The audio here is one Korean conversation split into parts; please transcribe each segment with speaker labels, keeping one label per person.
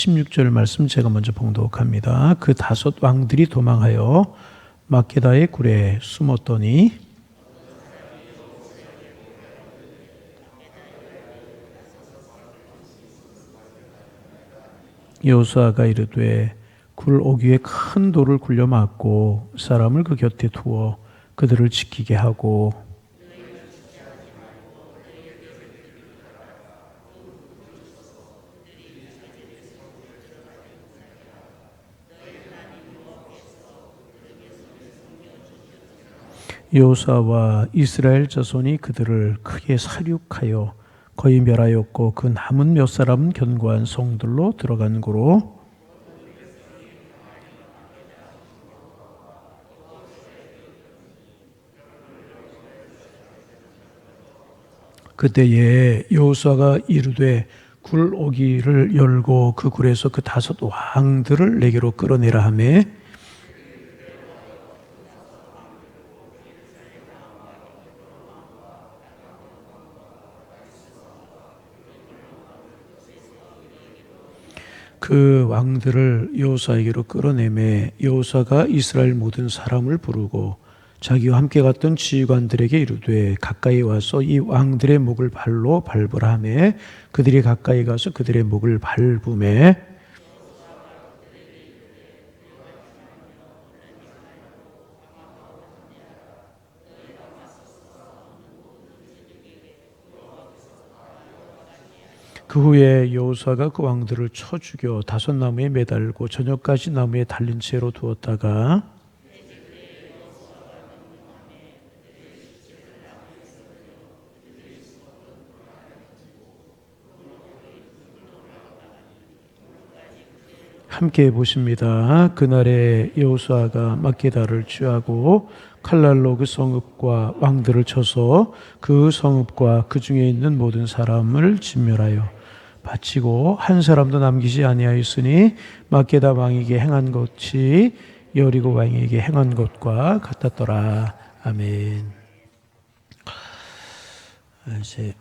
Speaker 1: 16절 말씀 제가 먼저 봉독합니다. 그 다섯 왕들이 도망하여 막게다의 굴에 숨었더니 여호수아가 이르되 굴 오기에 큰 돌을 굴려 막고 사람을 그 곁에 두어 그들을 지키게 하고 여호수아와 이스라엘 자손이 그들을 크게 살육하여 거의 멸하였고 그 남은 몇 사람은 견고한 성들로 들어간 고로 그때에 여호수아가 이르되 굴 오기를 열고 그 굴에서 그 다섯 왕들을 내게로 끌어내라 하매 그 왕들을 여호수아에게로 끌어내매 여호수아가 이스라엘 모든 사람을 부르고 자기와 함께 갔던 지휘관들에게 이르되 가까이 와서 이 왕들의 목을 발로 밟으라 하매 그들이 가까이 가서 그들의 목을 밟으매 그 후에 여호수아가 그 왕들을 쳐 죽여 다섯 나무에 매달고 저녁까지 나무에 달린 채로 두었다가 함께 보십니다. 그날에 여호수아가 막게다를 취하고 칼날로 그 성읍과 왕들을 쳐서 그 성읍과 그 중에 있는 모든 사람을 진멸하여 바치고 한 사람도 남기지 아니하였으니 막게다 왕에게 행한 것이 여리고 왕에게 행한 것과 같았더라. 아멘. 이제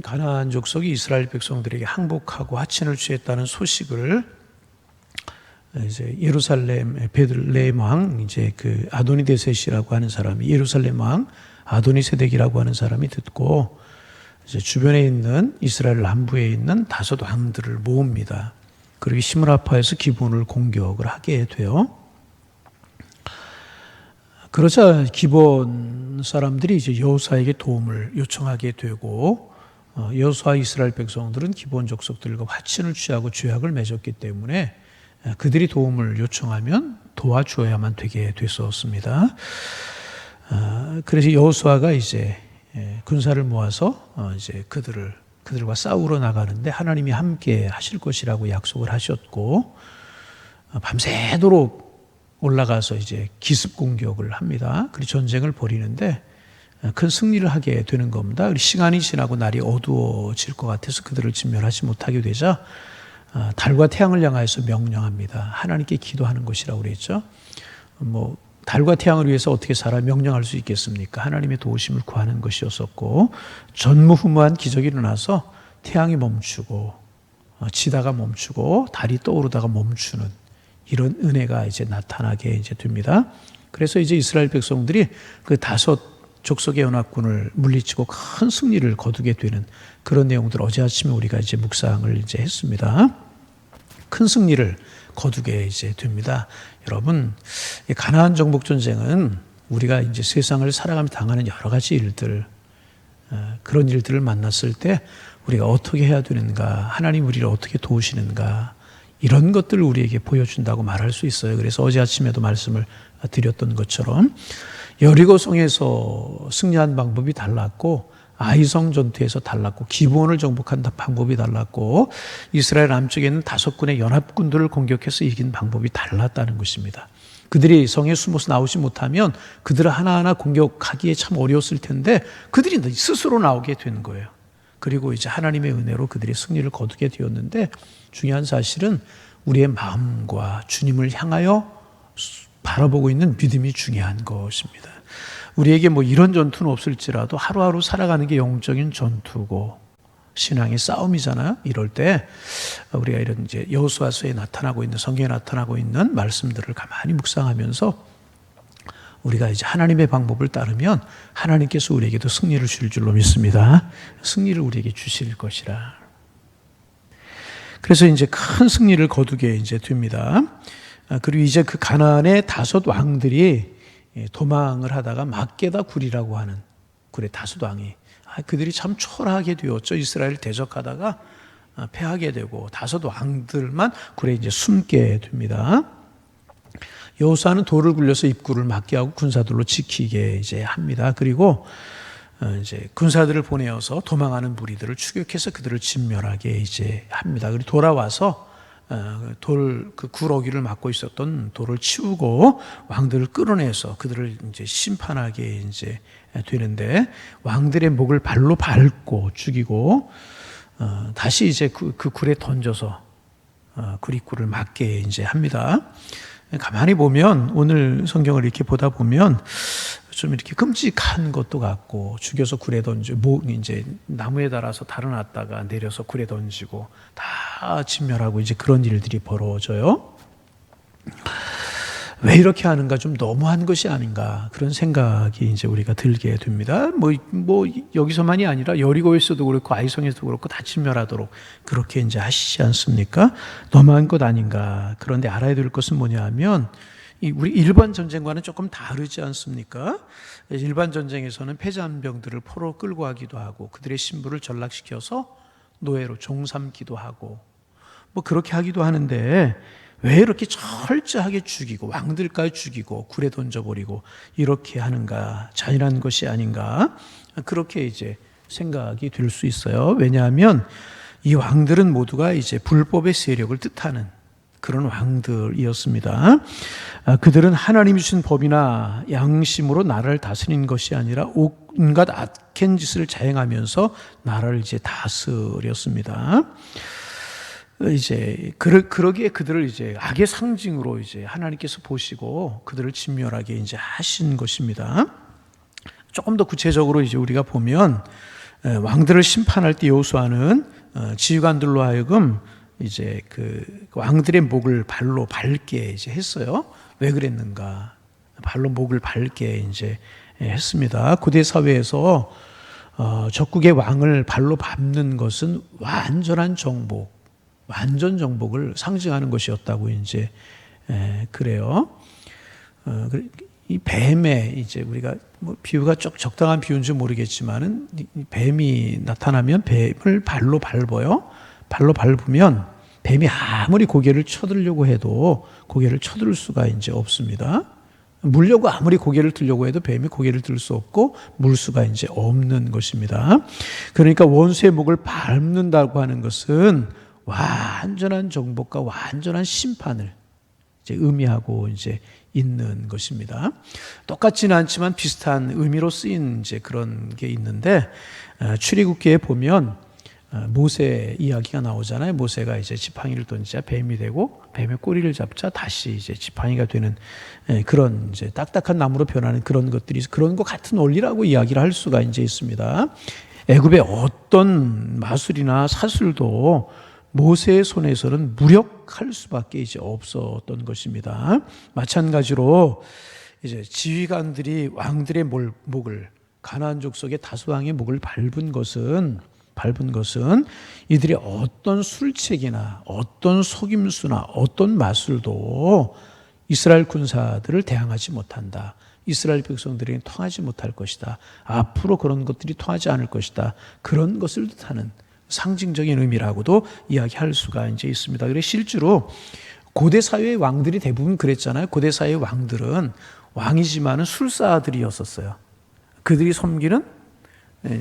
Speaker 1: 가나안 족속이 이스라엘 백성들에게 항복하고 하친을 취했다는 소식을 이제 예루살렘 베들레헴 왕 이제 그 아도니데셋이라고 하는 사람이 예루살렘 왕 아도니세덱이라고 하는 사람이 듣고 이제 주변에 있는 이스라엘 남부에 있는 다섯 왕들을 모읍니다. 그리고 힘을 합하여서 기본을 공격을 하게 돼요. 그러자 기본 사람들이 이제 여호수아에게 도움을 요청하게 되고 여호수아 이스라엘 백성들은 기본 족속들과 화친을 취하고 죄악을 맺었기 때문에 그들이 도움을 요청하면 도와주어야만 되게 됐었습니다. 그래서 여호수아가 이제 군사를 모아서 이제 그들과 싸우러 나가는데 하나님이 함께 하실 것이라고 약속을 하셨고 밤새도록 올라가서 이제 기습 공격을 합니다. 그리고 전쟁을 벌이는데 큰 승리를 하게 되는 겁니다. 시간이 지나고 날이 어두워질 것 같아서 그들을 진멸하지 못하게 되자 달과 태양을 향하여서 명령합니다. 하나님께 기도하는 것이라고 그랬죠. 달과 태양을 위해서 어떻게 살아 명령할 수 있겠습니까? 하나님의 도우심을 구하는 것이었었고 전무후무한 기적이 일어나서 태양이 멈추고 지다가 멈추고 달이 떠오르다가 멈추는 이런 은혜가 이제 나타나게 이제 됩니다. 그래서 이제 이스라엘 백성들이 그 다섯 족속의 연합군을 물리치고 큰 승리를 거두게 되는 그런 내용들 어제 아침에 우리가 이제 묵상을 이제 했습니다. 큰 승리를 거두게 이제 됩니다. 여러분, 가나안 정복 전쟁은 우리가 이제 세상을 살아가며 당하는 여러 가지 일들, 그런 일들을 만났을 때 우리가 어떻게 해야 되는가, 하나님 우리를 어떻게 도우시는가, 이런 것들을 우리에게 보여준다고 말할 수 있어요. 그래서 어제 아침에도 말씀을 드렸던 것처럼 여리고성에서 승리한 방법이 달랐고 아이성 전투에서 달랐고 기브온을 정복한 방법이 달랐고 이스라엘 남쪽에 있는 다섯 군의 연합군들을 공격해서 이긴 방법이 달랐다는 것입니다. 그들이 성에 숨어서 나오지 못하면 그들을 하나하나 공격하기에 참 어려웠을 텐데 그들이 스스로 나오게 된 거예요. 그리고 이제 하나님의 은혜로 그들이 승리를 거두게 되었는데 중요한 사실은 우리의 마음과 주님을 향하여 바라보고 있는 믿음이 중요한 것입니다. 우리에게 이런 전투는 없을지라도 하루하루 살아가는 게 영적인 전투고 신앙의 싸움이잖아요. 이럴 때 우리가 이런 이제 여호수아서에 나타나고 있는, 성경에 나타나고 있는 말씀들을 가만히 묵상하면서 우리가 이제 하나님의 방법을 따르면 하나님께서 우리에게도 승리를 주실 줄로 믿습니다. 승리를 우리에게 주실 것이라. 그래서 이제 큰 승리를 거두게 이제 됩니다. 그리고 이제 그 가나안의 5 왕들이 도망을 하다가 막게다 굴이라고 하는 굴의 5 왕이 그들이 참 초라하게 되었죠. 이스라엘을 대적하다가 패하게 되고 5 왕들만 굴에 이제 숨게 됩니다. 여호수아는 돌을 굴려서 입구를 막게 하고 군사들로 지키게 이제 합니다. 그리고 이제 군사들을 보내어서 도망하는 무리들을 추격해서 그들을 진멸하게 이제 합니다. 그리고 돌아와서 그 구러기를 막고 있었던 돌을 치우고 왕들을 끌어내서 그들을 이제 심판하게 이제 되는데, 왕들의 목을 발로 밟고 죽이고 다시 이제 그 굴에 던져서 굴입구를 막게 이제 합니다. 가만히 보면 오늘 성경을 이렇게 보다 보면 좀 이렇게 끔찍한 것도 같고, 죽여서 굴에 던지고 이제 나무에 달아서 달아놨다가 내려서 굴에 던지고 다 진멸하고 이제 그런 일들이 벌어져요. 왜 이렇게 하는가, 좀 너무한 것이 아닌가, 그런 생각이 이제 우리가 들게 됩니다. 뭐 여기서만이 아니라 여리고에서도 그렇고 아이성에서도 그렇고 다 진멸하도록 그렇게 이제 하시지 않습니까? 너무한 것 아닌가. 그런데 알아야 될 것은 뭐냐 하면, 우리 일반 전쟁과는 조금 다르지 않습니까? 일반 전쟁에서는 패잔병들을 포로 끌고 가기도 하고 그들의 신부를 전락시켜서 노예로 종삼기도 하고 뭐 그렇게 하기도 하는데, 왜 이렇게 철저하게 죽이고 왕들까지 죽이고 굴에 던져버리고 이렇게 하는가, 잔인한 것이 아닌가, 그렇게 이제 생각이 들 수 있어요. 왜냐하면 이 왕들은 모두가 이제 불법의 세력을 뜻하는 그런 왕들이었습니다. 그들은 하나님이 주신 법이나 양심으로 나라를 다스리는 것이 아니라 온갖 악한 짓을 자행하면서 나라를 이제 다스렸습니다. 이제 그러기에 그들을 이제 악의 상징으로 이제 하나님께서 보시고 그들을 진멸하게 이제 하신 것입니다. 조금 더 구체적으로 이제 우리가 보면 왕들을 심판할 때 여호수아는 지휘관들로 하여금 이제 그 왕들의 목을 발로 밟게 이제 했어요. 왜 그랬는가? 발로 목을 밟게 이제 했습니다. 고대 사회에서 적국의 왕을 발로 밟는 것은 완전한 정복, 완전 정복을 상징하는 것이었다고 이제 그래요. 이 뱀에 이제 우리가 뭐 비유가 적당한 비유인지 모르겠지만은, 뱀이 나타나면 뱀을 발로 밟아요. 발로 밟으면 뱀이 아무리 고개를 쳐들려고 해도 고개를 쳐들 수가 이제 없습니다. 물려고 아무리 고개를 들려고 해도 뱀이 고개를 들 수 없고 물 수가 이제 없는 것입니다. 그러니까 원수의 목을 밟는다고 하는 것은 완전한 정복과 완전한 심판을 이제 의미하고 이제 있는 것입니다. 똑같지는 않지만 비슷한 의미로 쓰인 이제 그런 게 있는데, 출애굽기에 보면 모세 이야기가 나오잖아요. 모세가 이제 지팡이를 던지자 뱀이 되고 뱀의 꼬리를 잡자 다시 이제 지팡이가 되는 그런 이제 딱딱한 나무로 변하는 그런 것들이, 그런 것 같은 원리라고 이야기를 할 수가 이제 있습니다. 애굽의 어떤 마술이나 사술도 모세의 손에서는 무력할 수밖에 이제 없었던 것입니다. 마찬가지로 이제 지휘관들이 왕들의 목을, 가나안 족속의 5 왕의 목을 밟은 것은 이들의 어떤 술책이나 어떤 속임수나 어떤 마술도 이스라엘 군사들을 대항하지 못한다. 이스라엘 백성들에게 통하지 못할 것이다. 앞으로 그런 것들이 통하지 않을 것이다. 그런 것을 뜻하는 상징적인 의미라고도 이야기할 수가 이제 있습니다. 그래서 실제로 고대 사회의 왕들이 대부분 그랬잖아요. 고대 사회의 왕들은 왕이지만은 술사들이었었어요. 그들이 섬기는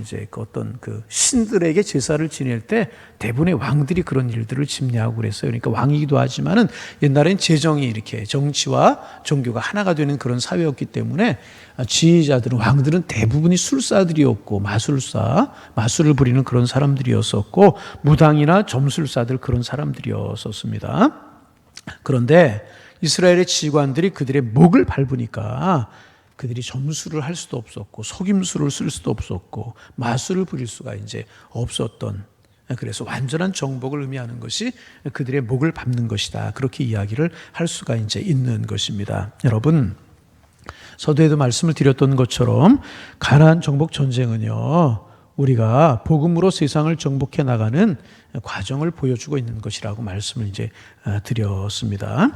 Speaker 1: 이제 그 어떤 그 신들에게 제사를 지낼 때 대부분의 왕들이 그런 일들을 집례하고 그랬어요. 그러니까 왕이기도 하지만은 옛날엔 재정이 이렇게 정치와 종교가 하나가 되는 그런 사회였기 때문에 지휘자들은, 왕들은 대부분이 술사들이었고 마술을 부리는 그런 사람들이었었고, 무당이나 점술사들 그런 사람들이었었습니다. 그런데 이스라엘의 지휘관들이 그들의 목을 밟으니까 그들이 점수를 할 수도 없었고 속임수를 쓸 수도 없었고 마술을 부릴 수가 이제 없었던 그래서 완전한 정복을 의미하는 것이 그들의 목을 밟는 것이다. 그렇게 이야기를 할 수가 이제 있는 것입니다. 여러분, 서두에도 말씀을 드렸던 것처럼 가나안 정복 전쟁은요, 우리가 복음으로 세상을 정복해 나가는 과정을 보여주고 있는 것이라고 말씀을 이제 드렸습니다.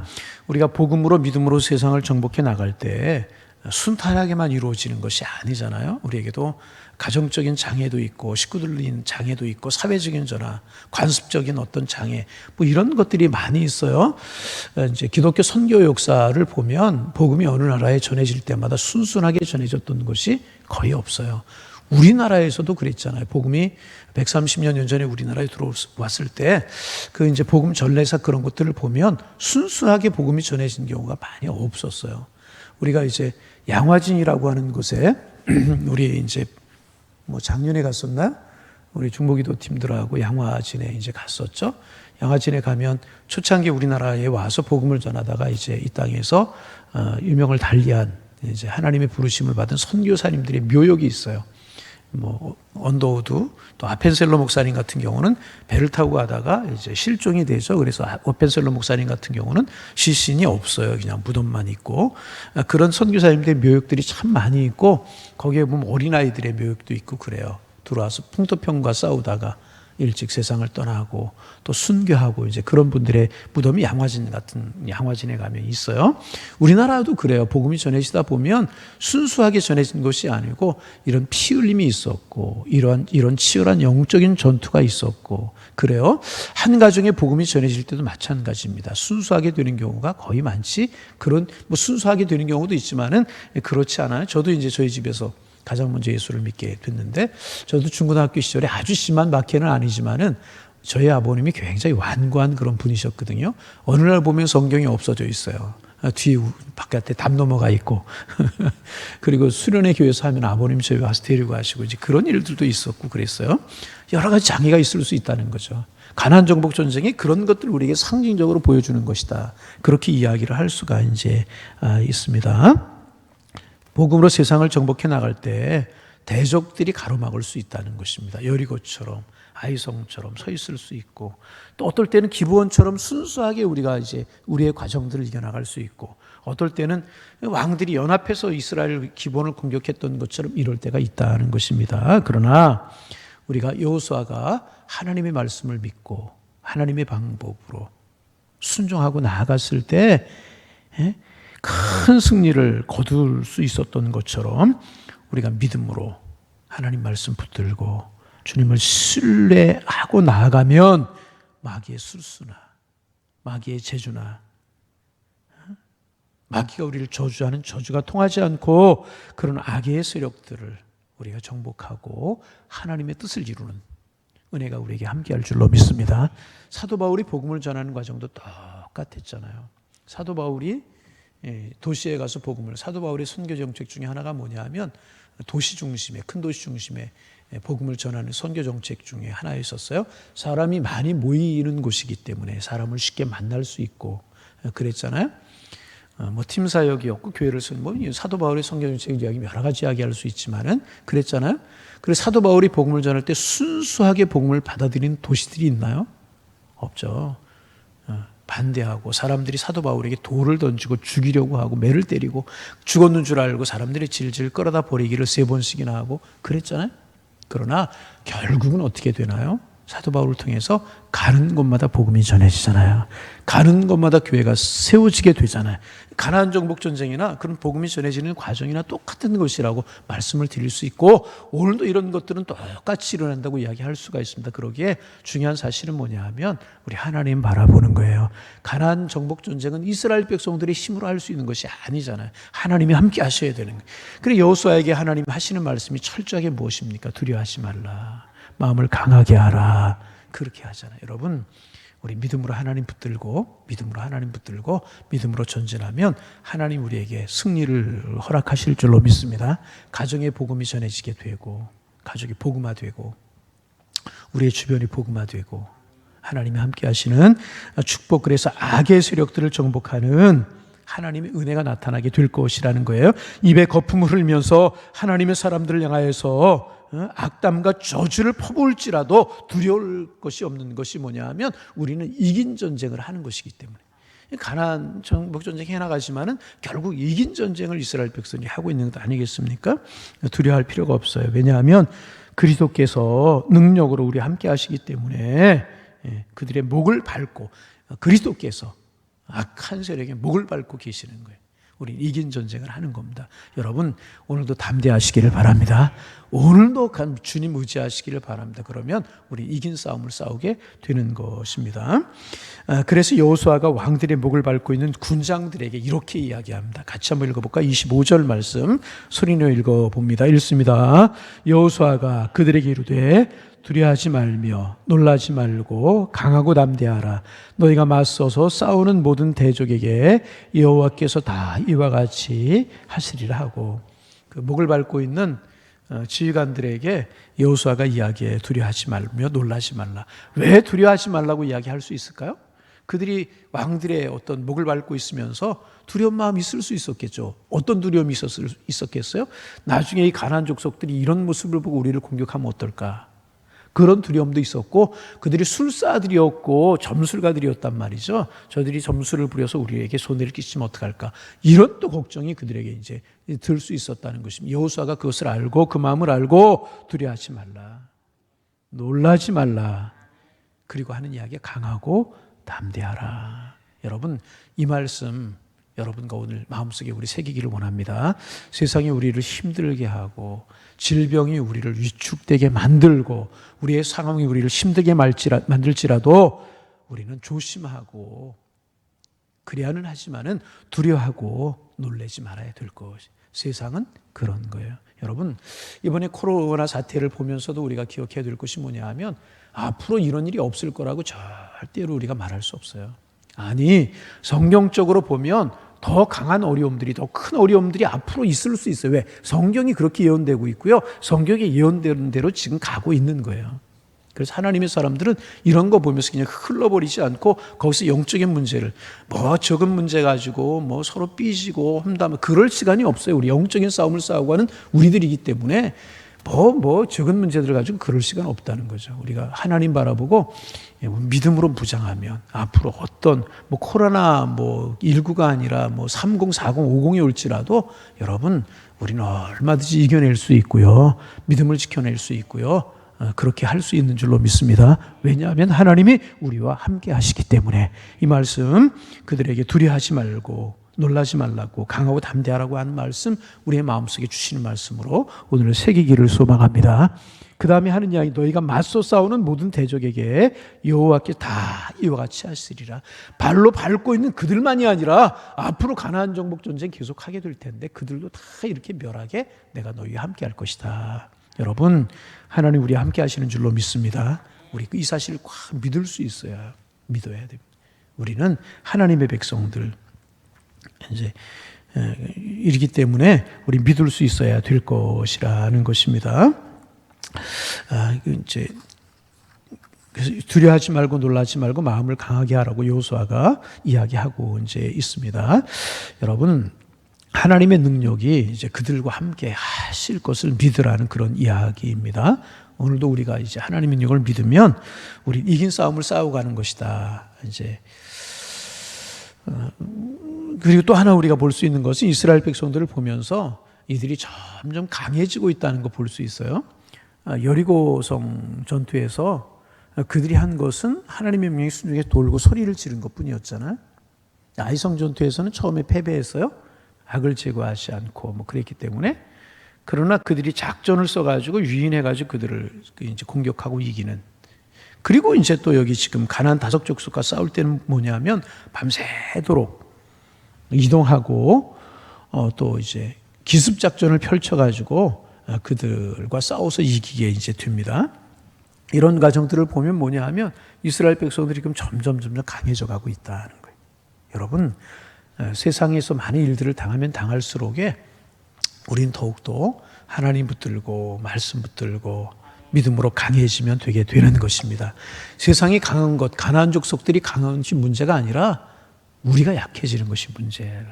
Speaker 1: 우리가 복음으로 믿음으로 세상을 정복해 나갈 때 순탄하게만 이루어지는 것이 아니잖아요. 우리에게도 가정적인 장애도 있고 식구들인 장애도 있고 사회적인 전화, 관습적인 어떤 장애, 뭐 이런 것들이 많이 있어요. 이제 기독교 선교 역사를 보면 복음이 어느 나라에 전해질 때마다 순순하게 전해졌던 것이 거의 없어요. 우리나라에서도 그랬잖아요. 복음이 130년 전에 우리나라에 들어왔을 때 그 이제 복음 전례사 그런 것들을 보면 순수하게 복음이 전해진 경우가 많이 없었어요. 우리가 이제 양화진이라고 하는 곳에 우리 이제 뭐 작년에 갔었나? 우리 중보기도 팀들하고 양화진에 이제 갔었죠. 양화진에 가면 초창기 우리나라에 와서 복음을 전하다가 이제 이 땅에서 유명을 달리한 이제 하나님의 부르심을 받은 선교사님들의 묘역이 있어요. 뭐 언더우드 또 아펜셀러 목사님 같은 경우는 배를 타고 가다가 이제 실종이 되죠. 그래서 아펜셀러 목사님 같은 경우는 시신이 없어요. 그냥 무덤만 있고, 그런 선교사님들의 묘역들이 참 많이 있고, 거기에 보면 어린아이들의 묘역도 있고 그래요. 들어와서 풍토병과 싸우다가 일찍 세상을 떠나고 또 순교하고 이제 그런 분들의 무덤이 양화진에 가면 있어요. 우리나라도 그래요. 복음이 전해지다 보면 순수하게 전해진 것이 아니고 이런 피 흘림이 있었고 이런 치열한 영적인 전투가 있었고 그래요. 한 가정에 복음이 전해질 때도 마찬가지입니다. 순수하게 되는 경우가 거의 많지, 그런 뭐 순수하게 되는 경우도 있지만은 그렇지 않아요. 저도 이제 저희 집에서 가장 먼저 예수를 믿게 됐는데, 저도 중고등학교 시절에 아주 심한 박해는 아니지만은 저희 아버님이 굉장히 완고한 그런 분이셨거든요. 어느 날 보면 성경이 없어져 있어요. 뒤에 바깥에 담 넘어가 있고 그리고 수련회 교회에서 하면 아버님 저희 와서 데리고 가시고 이제 그런 일들도 있었고 그랬어요. 여러 가지 장애가 있을 수 있다는 거죠. 가나안 정복 전쟁이 그런 것들을 우리에게 상징적으로 보여주는 것이다. 그렇게 이야기를 할 수가 이제 있습니다. 복음으로 세상을 정복해 나갈 때 대적들이 가로막을 수 있다는 것입니다. 여리고처럼 아이성처럼 서 있을 수 있고, 또 어떨 때는 기브온처럼 순수하게 우리가 이제 우리의 과정들을 이겨나갈 수 있고, 어떨 때는 왕들이 연합해서 이스라엘 기브온을 공격했던 것처럼 이럴 때가 있다는 것입니다. 그러나 우리가 여호수아가 하나님의 말씀을 믿고 하나님의 방법으로 순종하고 나아갔을 때 큰 승리를 거둘 수 있었던 것처럼 우리가 믿음으로 하나님 말씀 붙들고 주님을 신뢰하고 나아가면 마귀의 술수나 마귀의 재주나 마귀가 우리를 저주하는 저주가 통하지 않고 그런 악의 세력들을 우리가 정복하고 하나님의 뜻을 이루는 은혜가 우리에게 함께할 줄로 믿습니다. 사도 바울이 복음을 전하는 과정도 똑같았잖아요. 사도 바울이 도시에 가서 복음을, 사도 바울의 선교 정책 중에 하나가 뭐냐 하면 도시 중심에, 큰 도시 중심에 복음을 전하는 선교 정책 중에 하나였었어요. 사람이 많이 모이는 곳이기 때문에 사람을 쉽게 만날 수 있고 그랬잖아요. 뭐 팀 사역이었고 교회를 쓴 뭐 사도 바울의 선교 정책 이야기 여러 가지 이야기할 수 있지만은 그랬잖아요. 그래서 사도 바울이 복음을 전할 때 순수하게 복음을 받아들이는 도시들이 있나요? 없죠. 반대하고 사람들이 사도 바울에게 돌을 던지고 죽이려고 하고 매를 때리고 죽었는 줄 알고 사람들이 질질 끌어다 버리기를 3번씩이나 하고 그랬잖아요. 그러나 결국은 어떻게 되나요? 사도 바울을 통해서 가는 곳마다 복음이 전해지잖아요. 가는 곳마다 교회가 세워지게 되잖아요. 가나안 정복 전쟁이나 그런 복음이 전해지는 과정이나 똑같은 것이라고 말씀을 드릴 수 있고, 오늘도 이런 것들은 똑같이 일어난다고 이야기할 수가 있습니다. 그러기에 중요한 사실은 뭐냐 하면 우리 하나님 바라보는 거예요. 가나안 정복 전쟁은 이스라엘 백성들의 힘으로 할 수 있는 것이 아니잖아요. 하나님이 함께 하셔야 되는 거예요. 그래서 여호수아에게 하나님 하시는 말씀이 철저하게 무엇입니까? 두려워하지 말라. 마음을 강하게 하라. 그렇게 하잖아요. 여러분, 우리 믿음으로 하나님 붙들고 믿음으로 전진하면 하나님 우리에게 승리를 허락하실 줄로 믿습니다. 가정의 복음이 전해지게 되고, 가족이 복음화되고, 우리의 주변이 복음화되고, 하나님이 함께 하시는 축복, 그래서 악의 세력들을 정복하는 하나님의 은혜가 나타나게 될 것이라는 거예요. 입에 거품을 흘리면서 하나님의 사람들을 향하여서 악담과 저주를 퍼부을지라도 두려울 것이 없는 것이 뭐냐 하면 우리는 이긴 전쟁을 하는 것이기 때문에. 가나안 정복 전쟁 해나가지만은 결국 이긴 전쟁을 이스라엘 백성이 하고 있는 것 아니겠습니까? 두려워할 필요가 없어요. 왜냐하면 그리스도께서 능력으로 우리 함께 하시기 때문에 그들의 목을 밟고 그리스도께서 악한 세력의 목을 밟고 계시는 거예요. 우리 이긴 전쟁을 하는 겁니다. 여러분 오늘도 담대하시기를 바랍니다. 오늘도 주님 의지하시기를 바랍니다. 그러면 우리 이긴 싸움을 싸우게 되는 것입니다. 그래서 여호수아가 왕들의 목을 밟고 있는 군장들에게 이렇게 이야기합니다. 같이 한번 읽어볼까? 25절 말씀 소리내어 읽어봅니다. 읽습니다. 여호수아가 그들에게 이르되 두려워하지 말며 놀라지 말고 강하고 담대하라. 너희가 맞서서 싸우는 모든 대적에게 여호와께서 다 이와 같이 하시리라 하고, 그 목을 밟고 있는 지휘관들에게 여호수아가 이야기해 두려워하지 말며 놀라지 말라. 왜 두려워하지 말라고 이야기할 수 있을까요? 그들이 왕들의 어떤 목을 밟고 있으면서 두려운 마음이 있을 수 있었겠죠. 어떤 두려움이 있었겠어요? 나중에 이 가나안 족속들이 이런 모습을 보고 우리를 공격하면 어떨까? 그런 두려움도 있었고, 그들이 술사들이었고 점술가들이었단 말이죠. 저들이 점술을 부려서 우리에게 손해를 끼치면 어떡할까? 이런 또 걱정이 그들에게 이제 들 수 있었다는 것입니다. 여호수아가 그것을 알고 그 마음을 알고 두려워하지 말라, 놀라지 말라, 그리고 하는 이야기가 강하고 담대하라. 여러분 이 말씀 여러분과 오늘 마음속에 우리 새기기를 원합니다. 세상이 우리를 힘들게 하고 질병이 우리를 위축되게 만들고 우리의 상황이 우리를 힘들게 만들지라도 우리는 조심하고 그래야는 하지만은 두려워하고 놀라지 말아야 될 것. 세상은 그런 거예요. 여러분 이번에 코로나 사태를 보면서도 우리가 기억해야 될 것이 뭐냐 하면 앞으로 이런 일이 없을 거라고 절대로 우리가 말할 수 없어요. 아니 성경적으로 보면 더 강한 어려움들이, 더 큰 어려움들이 앞으로 있을 수 있어요. 왜? 성경이 그렇게 예언되고 있고요. 성경에 예언되는 대로 지금 가고 있는 거예요. 그래서 하나님의 사람들은 이런 거 보면서 그냥 흘러버리지 않고 거기서 영적인 문제를 적은 문제 가지고 서로 삐지고 험담, 그럴 시간이 없어요. 우리 영적인 싸움을 싸우고 하는 우리들이기 때문에 적은 문제들을 가지고 그럴 시간 없다는 거죠. 우리가 하나님 바라보고 믿음으로 무장하면 앞으로 어떤 코로나 19가 아니라 30, 40, 50이 올지라도 여러분 우리는 얼마든지 이겨낼 수 있고요. 믿음을 지켜낼 수 있고요. 그렇게 할 수 있는 줄로 믿습니다. 왜냐하면 하나님이 우리와 함께 하시기 때문에. 이 말씀 그들에게 두려워하지 말고 놀라지 말라고 강하고 담대하라고 하는 말씀 우리의 마음속에 주시는 말씀으로 오늘 새기기를 소망합니다. 그 다음에 하는 이야기, 너희가 맞서 싸우는 모든 대적에게 여호와께 다 이와 같이 하시리라. 발로 밟고 있는 그들만이 아니라 앞으로 가나안 정복 전쟁 계속하게 될 텐데 그들도 다 이렇게 멸하게 내가 너희와 함께 할 것이다. 여러분 하나님 우리와 함께 하시는 줄로 믿습니다. 우리 이 사실을 꽉 믿을 수 있어야 믿어야 됩니다. 우리는 하나님의 백성들 이제 이르기 때문에 우리 믿을 수 있어야 될 것이라는 것입니다. 이제 그래서 두려워하지 말고 놀라지 말고 마음을 강하게 하라고 여호수아가 이야기하고 이제 있습니다. 여러분 하나님의 능력이 이제 그들과 함께 하실 것을 믿으라는 그런 이야기입니다. 오늘도 우리가 이제 하나님의 능력을 믿으면 우리 이긴 싸움을 싸워가는 것이다. 이제 그리고 또 하나 우리가 볼 수 있는 것은 이스라엘 백성들을 보면서 이들이 점점 강해지고 있다는 거 볼 수 있어요. 여리고성 전투에서 그들이 한 것은 하나님의 명령에 순종해 돌고 소리를 지른 것뿐이었잖아요. 아이성 전투에서는 처음에 패배했어요. 악을 제거하지 않고 그랬기 때문에. 그러나 그들이 작전을 써가지고 유인해가지고 그들을 이제 공격하고 이기는. 그리고 이제 또 여기 지금 가나안 다섯 족속과 싸울 때는 뭐냐면 밤새도록 이동하고 또 이제 기습 작전을 펼쳐가지고 그들과 싸워서 이기게 이제 됩니다. 이런 과정들을 보면 뭐냐 하면 이스라엘 백성들이 지금 점점 강해져 가고 있다는 거예요. 여러분 세상에서 많은 일들을 당하면 당할수록에 우리는 더욱더 하나님 붙들고 말씀 붙들고 믿음으로 강해지면 되게 되는 것입니다. 세상이 강한 것, 가나안 족속들이 강한 것이 문제가 아니라 우리가 약해지는 것이 문제라는.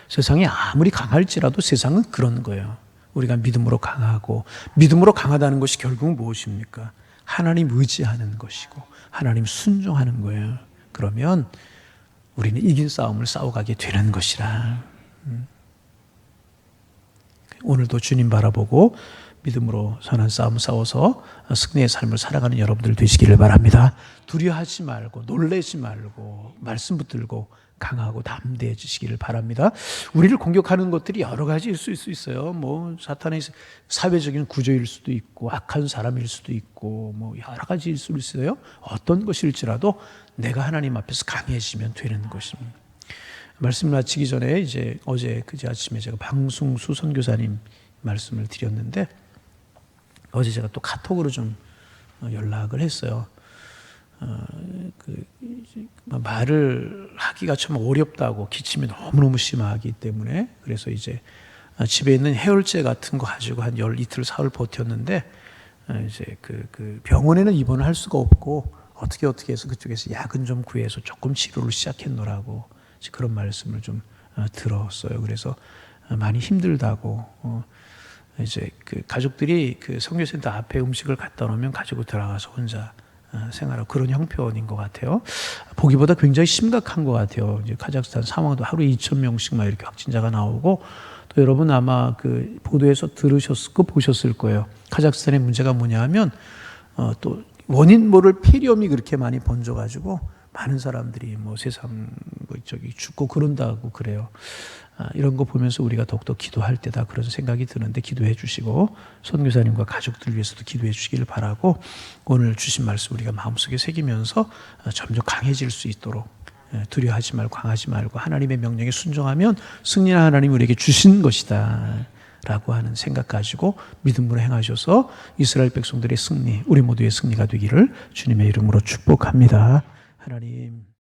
Speaker 1: 세상이 아무리 강할지라도 세상은 그런 거예요. 우리가 믿음으로 강하고, 믿음으로 강하다는 것이 결국은 무엇입니까? 하나님 의지하는 것이고 하나님 순종하는 거예요. 그러면 우리는 이긴 싸움을 싸워가게 되는 것이라. 오늘도 주님 바라보고 믿음으로 선한 싸움 싸워서 승리의 삶을 살아가는 여러분들 되시기를 바랍니다. 두려워하지 말고 놀라지 말고 말씀 붙들고 강하고 담대해지시기를 바랍니다. 우리를 공격하는 것들이 여러 가지일 수 있어요. 뭐 사탄의 사회적인 구조일 수도 있고 악한 사람일 수도 있고 뭐 여러 가지일 수 있어요. 어떤 것일지라도 내가 하나님 앞에서 강해지면 되는 것입니다. 말씀 마치기 전에 이제 어제 그제 아침에 제가 방승수 선교사님 말씀을 드렸는데 어제 제가 또 카톡으로 좀 연락을 했어요. 말을 하기가 참 어렵다고 기침이 너무너무 심하기 때문에 그래서 이제 집에 있는 해열제 같은 거 가지고 한 이틀 사흘 버텼는데 이제 그 병원에는 입원을 할 수가 없고 어떻게 해서 그쪽에서 약은 좀 구해서 조금 치료를 시작했노라고 그런 말씀을 좀 들었어요. 그래서 많이 힘들다고 이제 그 가족들이 그 선교센터 앞에 음식을 갖다 놓으면 가지고 들어가서 혼자 생활하고 그런 형편인 것 같아요. 보기보다 굉장히 심각한 것 같아요. 이제 카자흐스탄 상황도 하루에 2,000명씩 막 이렇게 확진자가 나오고 또 여러분 아마 그 보도에서 들으셨고 보셨을 거예요. 카자흐스탄의 문제가 뭐냐하면 또 원인 모를 폐렴이 그렇게 많이 번져가지고 많은 사람들이 뭐 세상 뭐 저기 죽고 그런다고 그래요. 이런 거 보면서 우리가 더욱더 기도할 때다 그런 생각이 드는데 기도해 주시고 선교사님과 가족들 위해서도 기도해 주시기를 바라고 오늘 주신 말씀 우리가 마음속에 새기면서 점점 강해질 수 있도록 두려워하지 말고 강하지 말고 하나님의 명령에 순종하면 승리는 하나님이 우리에게 주신 것이다 라고 하는 생각 가지고 믿음으로 행하셔서 이스라엘 백성들의 승리 우리 모두의 승리가 되기를 주님의 이름으로 축복합니다. 하나님